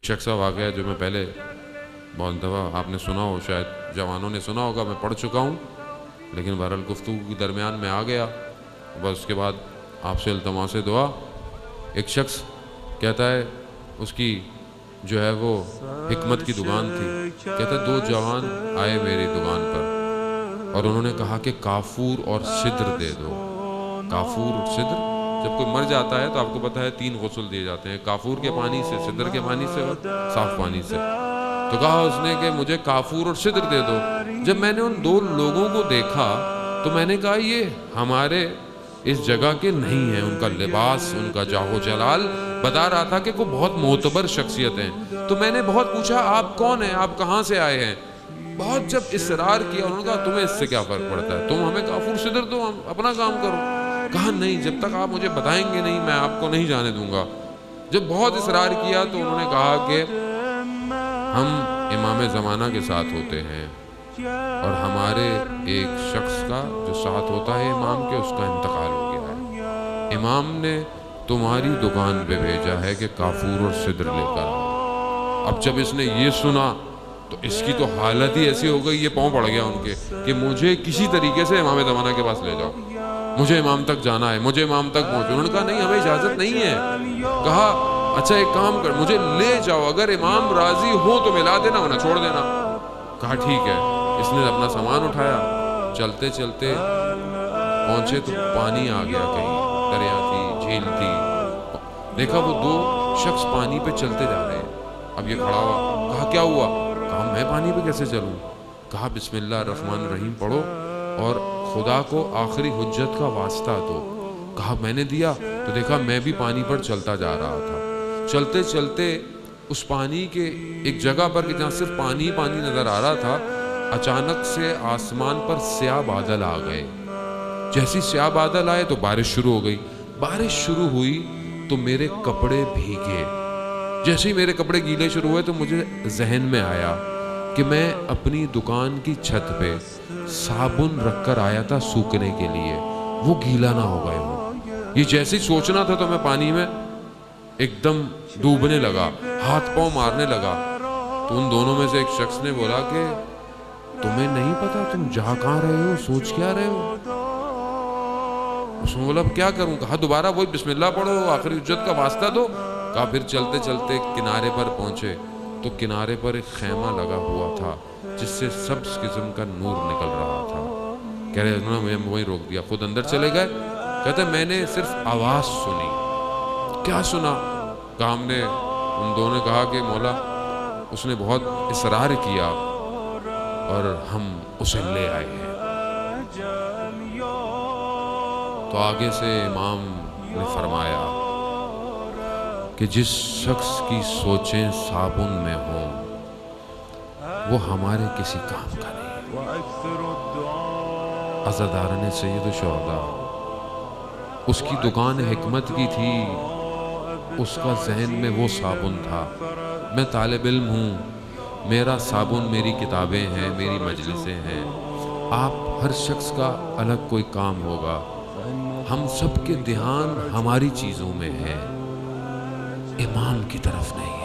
شخص کا واقعہ ہے جو میں پہلے بہت دفعہ آپ نے سنا ہو، شاید جوانوں نے سنا ہوگا، میں پڑھ چکا ہوں، لیکن بہرحال گفتگو کے درمیان میں آ گیا، بس اس کے بعد آپ سے التماس دعا۔ ایک شخص کہتا ہے اس کی جو ہے وہ حکمت کی دکان تھی، کہتا ہے 2 جوان آئے میری دکان پر اور انہوں نے کہا کہ کافور اور سدر دے دو۔ کافور اور سدر، جب کوئی مر جاتا ہے تو آپ کو پتہ ہے 3 غسل دیے جاتے ہیں، کافور کے پانی سے، سدر کے پانی سے اور صاف پانی سے۔ تو کہا اس نے کہ مجھے کافور اور سدر دے دو۔ جب میں نے ان 2 لوگوں کو دیکھا تو میں نے کہا یہ ہمارے اس جگہ کے نہیں ہیں، ان کا لباس، ان کا جاہ و جلال بتا رہا تھا کہ وہ بہت معتبر شخصیت ہیں۔ تو میں نے بہت پوچھا آپ کون ہیں، آپ کہاں سے آئے ہیں؟ بہت جب اصرار کیا، انہوں نے کہا تمہیں اس سے کیا فرق پڑتا ہے، تم ہمیں کافور سدر دو، ہم اپنا کام کرو۔ کہا نہیں، جب تک آپ مجھے بتائیں گے نہیں میں آپ کو نہیں جانے دوں گا۔ جب بہت اصرار کیا تو انہوں نے کہا کہ ہم امام زمانہ کے ساتھ ہوتے ہیں اور ہمارے ایک شخص کا جو ساتھ ہوتا ہے امام کے، اس کا انتقال ہو گیا ہے، امام نے تمہاری دکان پہ بھیجا ہے کہ کافور اور سدر لے کر آؤ۔ اب جب اس نے یہ سنا تو اس کی تو حالت ہی ایسی ہو گئی، یہ پاؤں پڑ گیا ان کے کہ مجھے کسی طریقے سے امام زمانہ کے پاس لے جاؤ، مجھے امام تک جانا ہے، مجھے امام تک پہنچو۔ انہوں نے کہا نہیں، ہمیں اجازت نہیں ہے۔ کہا اچھا ایک کام کر، مجھے لے جاؤ، اگر امام راضی ہو تو ملا دینا، ورنہ چھوڑ دینا۔ کہا ٹھیک ہے۔ اس نے اپنا سامان اٹھایا، چلتے چلتے پہنچے تو پانی آ گیا، کہیں دریا تھی، جھیل تھی، دیکھا وہ 2 شخص پانی پہ چلتے جا رہے ہیں۔ اب یہ کھڑا ہوا، کہا کیا ہوا؟ کہا میں پانی پہ کیسے چلوں؟ کہا بسم اللہ الرحمن الرحیم پڑھو اور خدا کو آخری حجت کا واسطہ دو۔ کہا میں نے دیا، تو دیکھا میں بھی پانی پر چلتا جا رہا تھا۔ چلتے چلتے اس پانی کے ایک جگہ پر کہ جہاں صرف پانی پانی نظر آ رہا تھا، اچانک سے آسمان پر سیاہ بادل آ گئے۔ جیسی سیاہ بادل آئے تو بارش شروع ہو گئی۔ بارش شروع ہوئی تو میرے کپڑے بھیگے۔ جیسے ہی میرے کپڑے گیلے شروع ہوئے تو مجھے ذہن میں آیا کہ میں اپنی دکان کی چھت پہ صابن رکھ کر آیا تھا سوکھنے کے لیے، وہ گیلا نہ ہو گئے ہوں۔ یہ جیسے ہی سوچنا تھا تو میں پانی میں ایک دم ڈوبنے لگا، ہاتھ پاؤں مارنے لگا۔ تو ان دونوں میں سے ایک شخص نے بولا کہ تمہیں نہیں پتا تم جا کہاں رہے ہو، سوچ کیا رہے ہو؟ اس نے بولا کیا کروں؟ کہا دوبارہ وہی بسم اللہ پڑھو، آخری حجت کا واسطہ دو۔ کہا پھر چلتے چلتے کنارے پر پہنچے تو کنارے پر ایک خیمہ لگا ہوا تھا جس سے سبز قسم کا نور نکل رہا تھا۔ کہہ رہے انہوں نے وہیں روک دیا، خود اندر چلے گئے۔ کہتے میں نے صرف آواز سنی۔ کیا سنا؟ کہا ہم نے، ان دونوں نے کہا کہ مولا اس نے بہت اصرار کیا اور ہم اسے لے آئے ہیں۔ تو آگے سے امام نے فرمایا کہ جس شخص کی سوچیں صابن میں ہوں وہ ہمارے کسی کام کا نہیں۔ عزاداران سید الشہداء، اس کی دکان حکمت کی تھی، اس کا ذہن میں وہ صابن تھا۔ میں طالب علم ہوں، میرا صابن میری کتابیں ہیں، میری مجلسیں ہیں۔ آپ ہر شخص کا الگ کوئی کام ہوگا، ہم سب کے دھیان ہماری چیزوں میں ہے، امام کی طرف نہیں۔